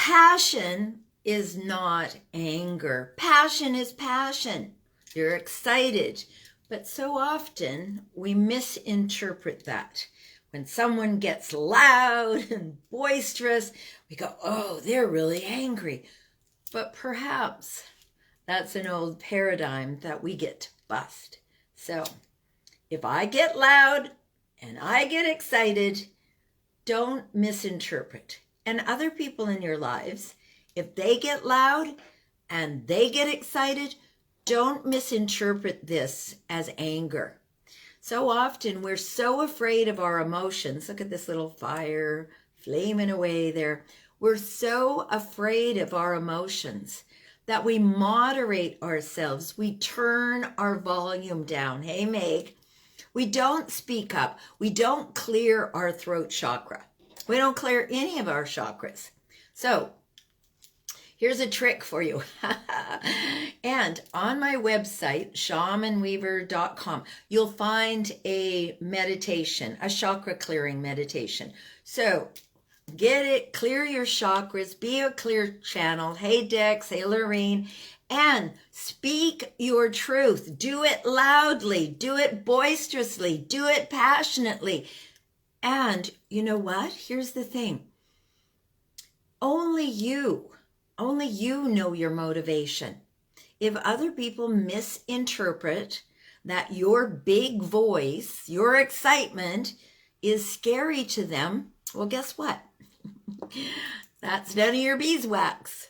Passion is not anger. Passion is passion. You're excited. But so often we misinterpret that. When someone gets loud and boisterous, we go, oh, they're really angry. But perhaps that's an old paradigm that we get to bust. So if I get loud and I get excited, don't misinterpret. And other people in your lives, if they get loud and they get excited, don't misinterpret this as anger. So often we're so afraid of our emotions. Look at this little fire flaming away there. We're so afraid of our emotions that we moderate ourselves. We turn our volume down. Hey, Meg. We don't speak up. We don't clear our throat chakra. We don't clear any of our chakras. So here's a trick for you. And on my website, shamanweaver.com, you'll find a meditation, a chakra clearing meditation. So get it, clear your chakras, be a clear channel. Hey, Dex, hey, Lorraine. And speak your truth. Do it loudly. Do it boisterously. Do it passionately. And you know what? Here's the thing. Only you know your motivation. If other people misinterpret that your big voice, your excitement is scary to them, well, guess what? That's none of your beeswax.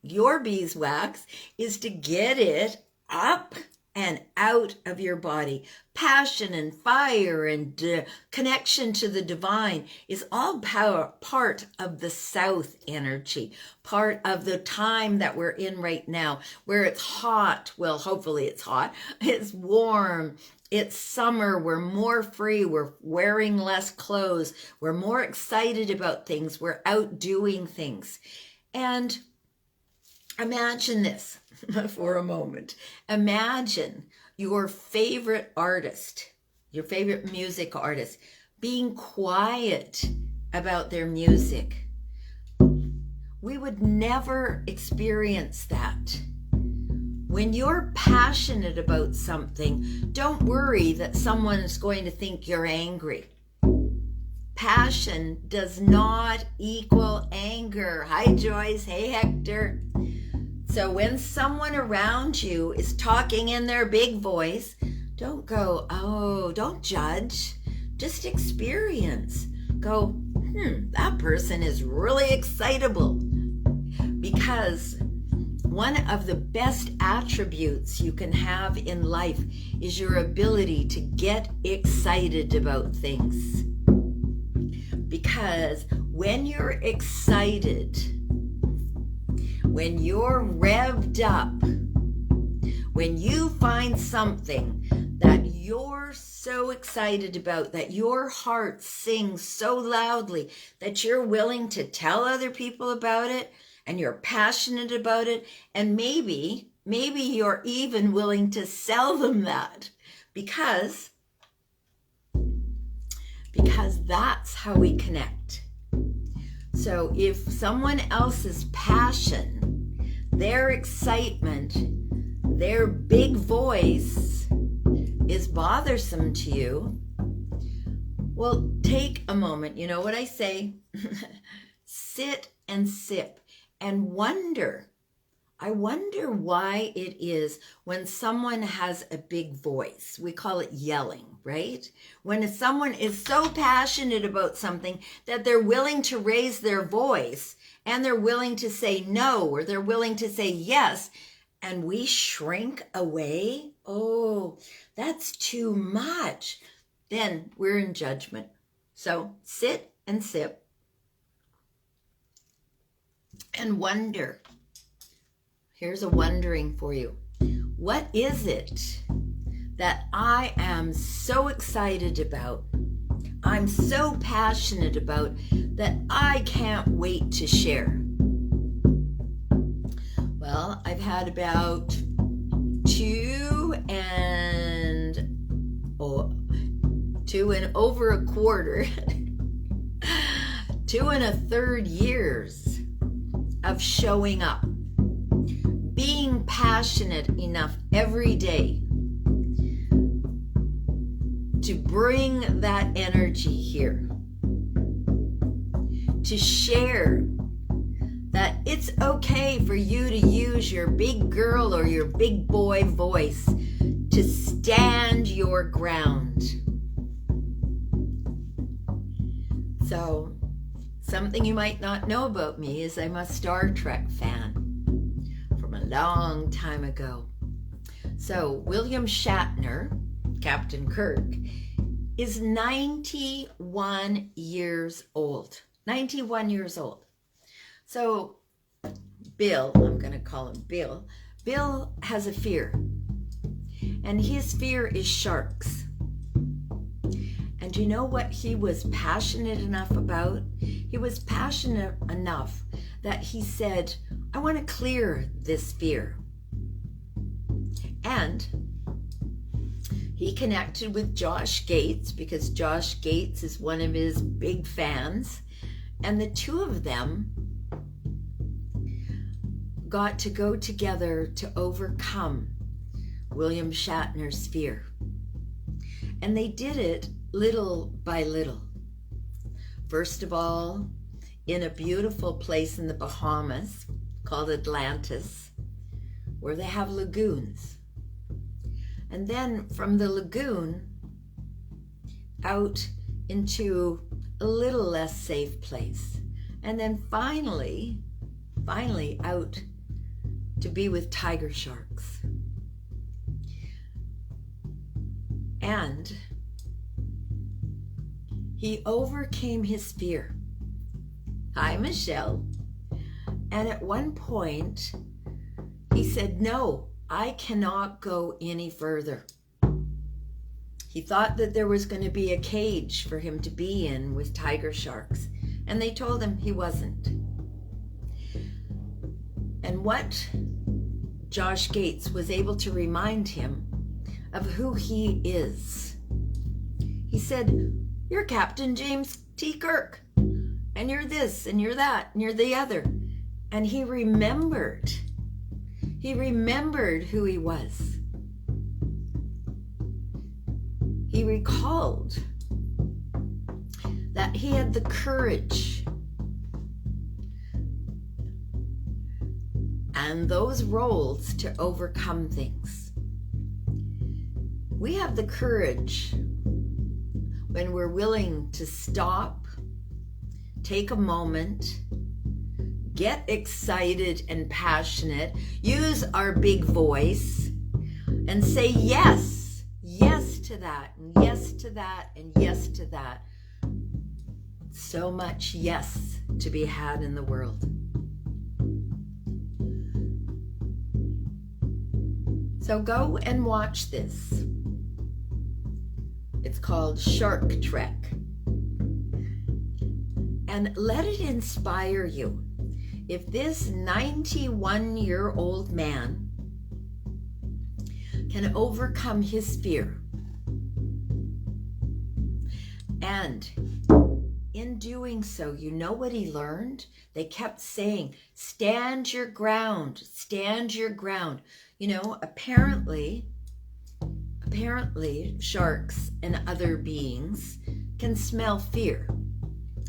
Your beeswax is to get it up and out of your body. Passion and fire and connection to the divine is all part of the south energy, part of the time that we're in right now, where it's hot. Well, hopefully it's hot. It's warm. It's summer. We're more free. We're wearing less clothes. We're more excited about things. We're out doing things. And imagine this for a moment. Imagine your favorite artist, your favorite music artist, being quiet about their music. We would never experience that. When you're passionate about something, don't worry that someone is going to think you're angry. Passion does not equal anger. Hi, Joyce. Hey, Hector. So when someone around you is talking in their big voice, don't go, oh, don't judge. Just experience. Go, that person is really excitable. Because one of the best attributes you can have in life is your ability to get excited about things. Because when you're excited, when you're revved up, when you find something that you're so excited about, that your heart sings so loudly that you're willing to tell other people about it, and you're passionate about it, and maybe you're even willing to sell them that, because that's how we connect. So if someone else's passion, their excitement, their big voice is bothersome to you, well, take a moment. You know what I say? Sit and sip and wonder. I wonder why it is when someone has a big voice, we call it yelling, right? When someone is so passionate about something that they're willing to raise their voice and they're willing to say no, or they're willing to say yes, and we shrink away. Oh, that's too much. Then we're in judgment. So sit and sip and wonder. Here's a wondering for you. What is it that I am so excited about, I'm so passionate about, that I can't wait to share? Well, I've had about 2 and over a quarter, 2 1/3 years of showing up, being passionate enough every day to bring that energy here, to share that it's okay for you to use your big girl or your big boy voice to stand your ground. So, something you might not know about me is I'm a Star Trek fan from a long time ago. So, William Shatner, Captain Kirk, is 91 years old. 91 years old. So Bill, I'm going to call him Bill, Bill has a fear. And his fear is sharks. And you know what he was passionate enough about? He was passionate enough that he said, I want to clear this fear. And he connected with Josh Gates because Josh Gates is one of his big fans. And the two of them got to go together to overcome William Shatner's fear. And they did it little by little. First of all, in a beautiful place in the Bahamas called Atlantis, where they have lagoons. And then from the lagoon out into a little less safe place. And then finally out to be with tiger sharks. And he overcame his fear. Hi, Michelle. And at one point, he said, no, I cannot go any further. He thought that there was going to be a cage for him to be in with tiger sharks. And they told him he wasn't. And what Josh Gates was able to remind him of who he is. He said, you're Captain James T. Kirk, and you're this, and you're that, and you're the other. And he remembered who he was. He recalled that he had the courage and those roles to overcome things. We have the courage when we're willing to stop, take a moment, get excited and passionate, use our big voice, and say yes, yes to that, and yes to that, and yes to that. So much yes to be had in the world. So go and watch this. It's called Shark Trek. And let it inspire you. If this 91-year-old man can overcome his fear, and in doing so, you know what he learned? They kept saying, stand your ground, stand your ground. You know, apparently sharks and other beings can smell fear.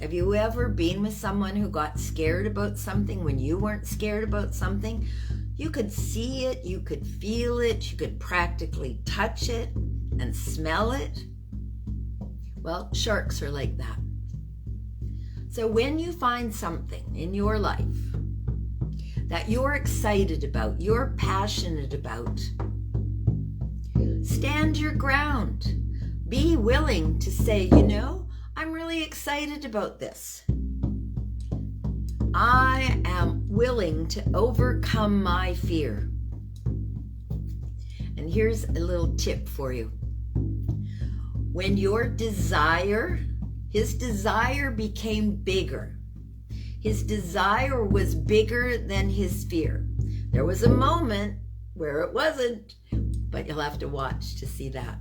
Have you ever been with someone who got scared about something when you weren't scared about something? You could see it, you could feel it, you could practically touch it and smell it. Well, sharks are like that. So when you find something in your life that you're excited about, you're passionate about, stand your ground. Be willing to say, you know, I'm really excited about this. I am willing to overcome my fear. And here's a little tip for you. When your desire, his desire became bigger. His desire was bigger than his fear. There was a moment where it wasn't, but you'll have to watch to see that.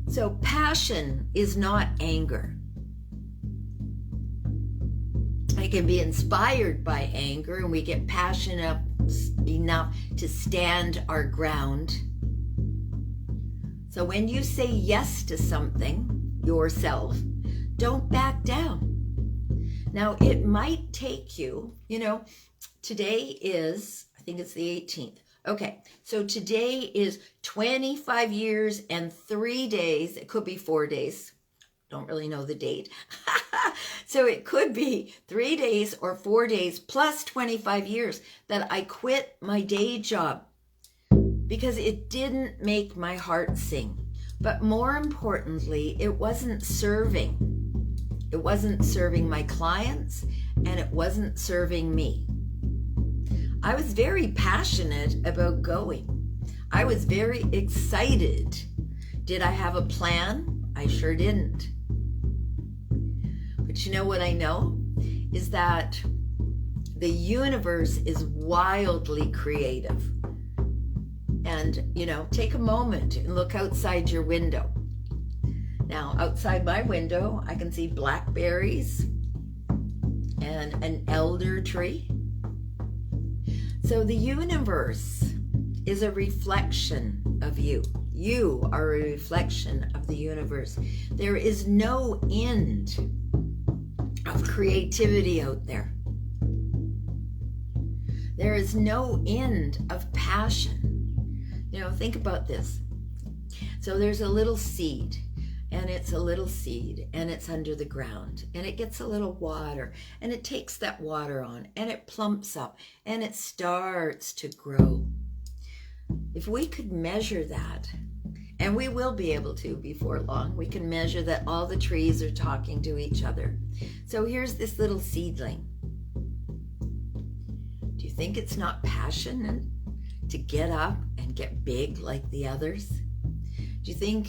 So passion is not anger. I We can be inspired by anger, and we get passionate enough to stand our ground. So when you say yes to something yourself, don't back down. Now, it might take you, today is, I think it's the 18th. Okay, so today is 25 years and 3 days. It could be 4 days. Don't really know the date. So it could be 3 days or 4 days plus 25 years that I quit my day job because it didn't make my heart sing. But more importantly, it wasn't serving. It wasn't serving my clients, and it wasn't serving me. I was very passionate about going. I was very excited. Did I have a plan? I sure didn't. But you know what I know? Is that the universe is wildly creative. And, take a moment and look outside your window. Now, outside my window, I can see blackberries and an elder tree. So the universe is a reflection of you. You are a reflection of the universe. There is no end of creativity out there. There is no end of passion. Think about this. So there's a little seed, and it's a little seed, and it's under the ground, and it gets a little water, and it takes that water on, and it plumps up, and it starts to grow. If we could measure that, and we will be able to before long, we can measure that all the trees are talking to each other. So here's this little seedling. Do you think it's not passionate to get up and get big like the others? Do you think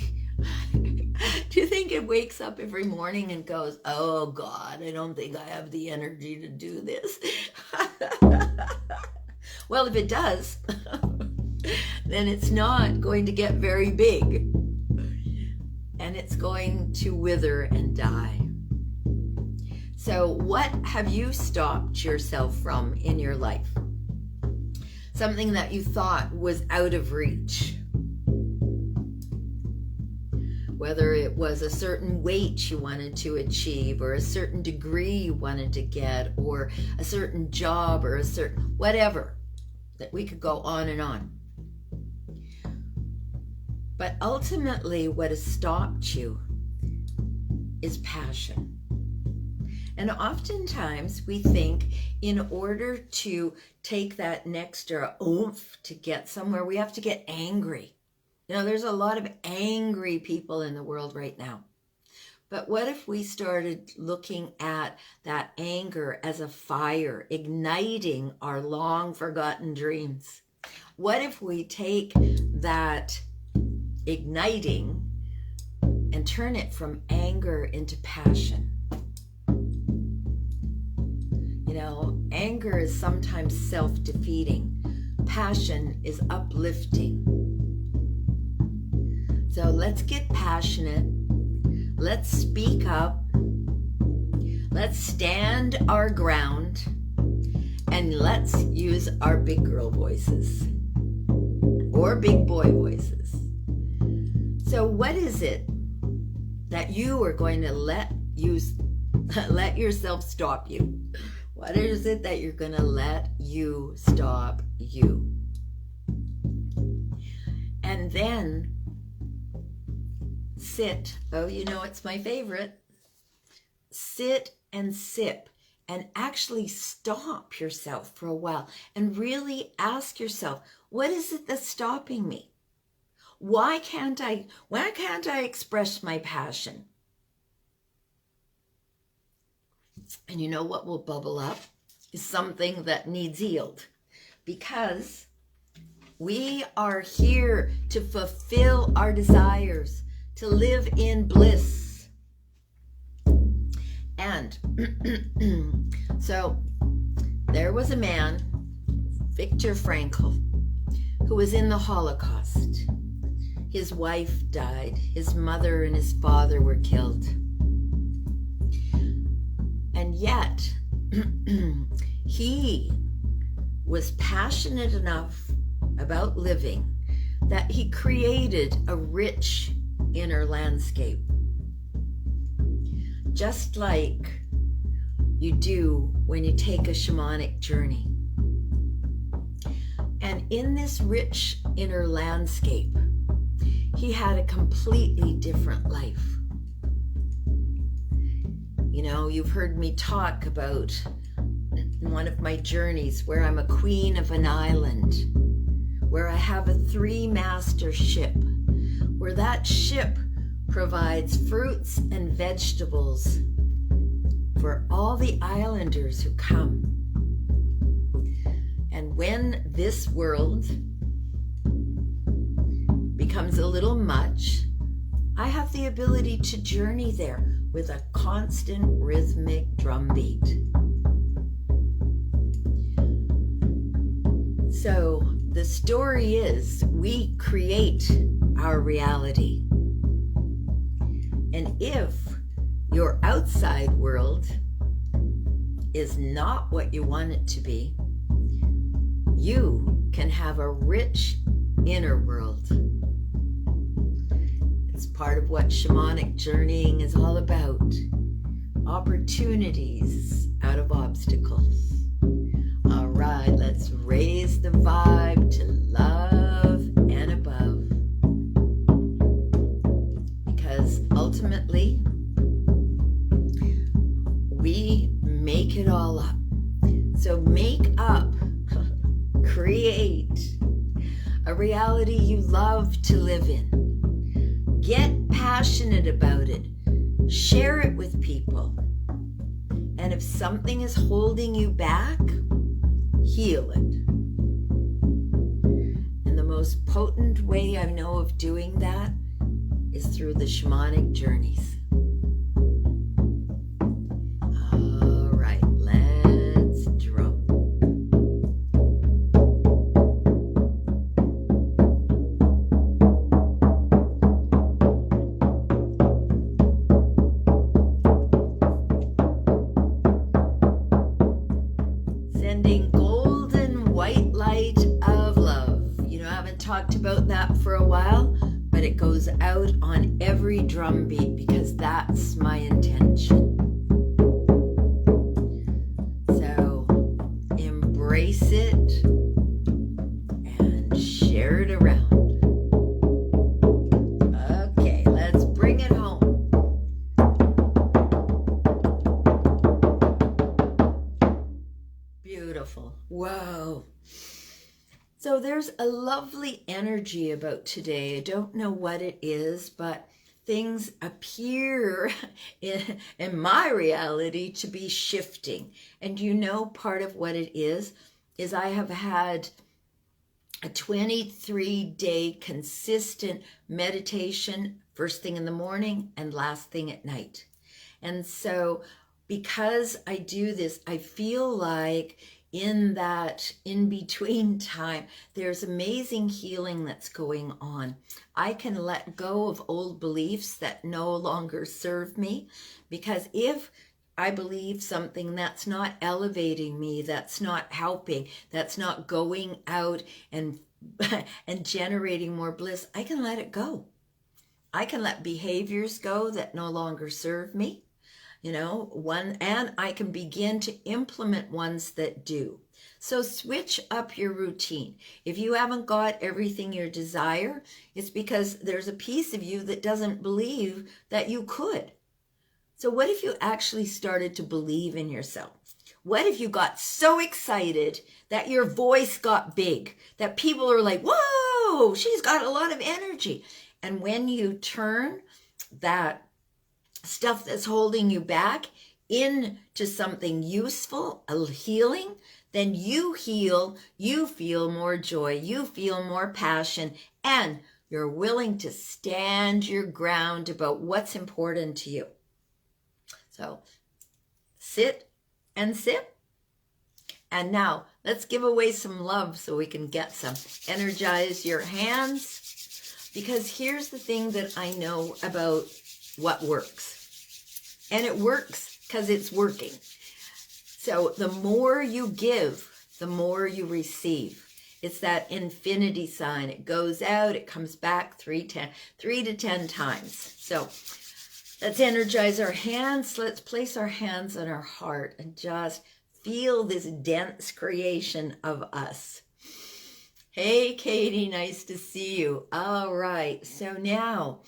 it wakes up every morning and goes, oh God, I don't think I have the energy to do this? Well, if it does, then it's not going to get very big, and it's going to wither and die. So what have you stopped yourself from in your life? Something that you thought was out of reach. Whether it was a certain weight you wanted to achieve, or a certain degree you wanted to get, or a certain job, or a certain whatever, that we could go on and on. But ultimately, what has stopped you is passion. And oftentimes we think in order to take that next oomph to get somewhere, we have to get angry. There's a lot of angry people in the world right now. But what if we started looking at that anger as a fire, igniting our long forgotten dreams? What if we take that igniting and turn it from anger into passion? Anger is sometimes self-defeating. Passion is uplifting. So let's get passionate. Let's speak up. Let's stand our ground. And let's use our big girl voices or big boy voices. So what is it that you are going to let yourself stop you? What is it that you're going to let you stop you? And then sit. Oh, it's my favorite. Sit and sip and actually stop yourself for a while and really ask yourself, what is it that's stopping me? Why can't I express my passion? And you know what will bubble up is something that needs healed, because we are here to fulfill our desires, to live in bliss. And so there was a man, Viktor Frankl, who was in the Holocaust. His wife died. His mother and his father were killed. And yet, he was passionate enough about living that he created a rich inner landscape, just like you do when you take a shamanic journey. And in this rich inner landscape, he had a completely different life. You know, you've heard me talk about one of my journeys where I'm a queen of an island, where I have a 3-master ship, where that ship provides fruits and vegetables for all the islanders who come. And when this world becomes a little much, I have the ability to journey there with a constant rhythmic drumbeat. So the story is, we create our reality. And if your outside world is not what you want it to be, you can have a rich inner world. It's part of what shamanic journeying is all about. Opportunities out of obstacles. All right, let's raise the vibe to love and above. Because ultimately, we make it all up. So make up, create a reality you love to live in. Get passionate about it. Share it with people. And if something is holding you back, heal it. And the most potent way I know of doing that is through the shamanic journeys. All right, let's drum. Sending golden white light of love. You know, I haven't talked about that for a while, but it goes out on every drum beat because that's my intention. So embrace it and share it around. Okay, let's bring it home. Beautiful. Whoa. So there's a lovely energy about today. I don't know what it is, but things appear in my reality to be shifting. And you know, part of what it is I have had a 23-day consistent meditation, first thing in the morning and last thing at night. And so because I do this, I feel like in that in-between time, there's amazing healing that's going on. I can let go of old beliefs that no longer serve me, because if I believe something that's not elevating me, that's not helping, that's not going out and generating more bliss, I can let it go. I can let behaviors go that no longer serve me. You know, and I can begin to implement ones that do. So switch up your routine. If you haven't got everything you desire, it's because there's a piece of you that doesn't believe that you could. So what if you actually started to believe in yourself? What if you got so excited that your voice got big, that people are like, whoa, she's got a lot of energy. And when you turn that stuff that's holding you back into something useful, a healing, then you heal, you feel more joy, you feel more passion, and you're willing to stand your ground about what's important to you. So sit and sip. And now let's give away some love so we can get some. Energize your hands, because here's the thing that I know about what works. And it works because it's working. So the more you give, the more you receive. It's that infinity sign. It goes out, it comes back 3 to 10 times. So let's energize our hands. Let's place our hands on our heart and just feel this dense creation of us. Hey, Katie, nice to see you. All right, so now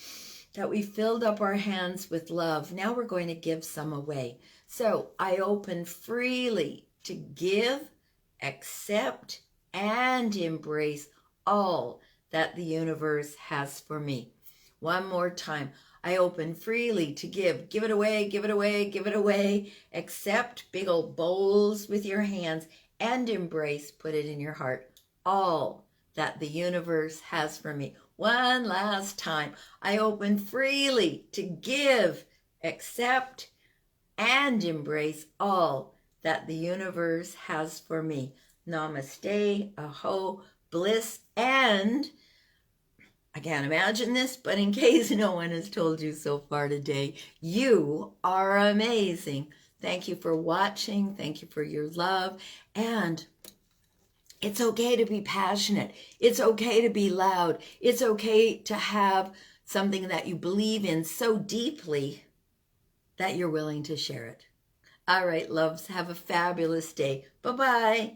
that we filled up our hands with love, now we're going to give some away. So I open freely to give, accept, and embrace all that the universe has for me. One more time. I open freely to give. Give it away, give it away, give it away. Accept big old bowls with your hands and embrace, put it in your heart, all that the universe has for me. One last time. I open freely to give, accept, and embrace all that the universe has for me. Namaste, aho, bliss, and I can't imagine this, but in case no one has told you so far today, you are amazing. Thank you for watching. Thank you for your love. And it's okay to be passionate. It's okay to be loud. It's okay to have something that you believe in so deeply that you're willing to share it. All right, loves, have a fabulous day. Bye-bye.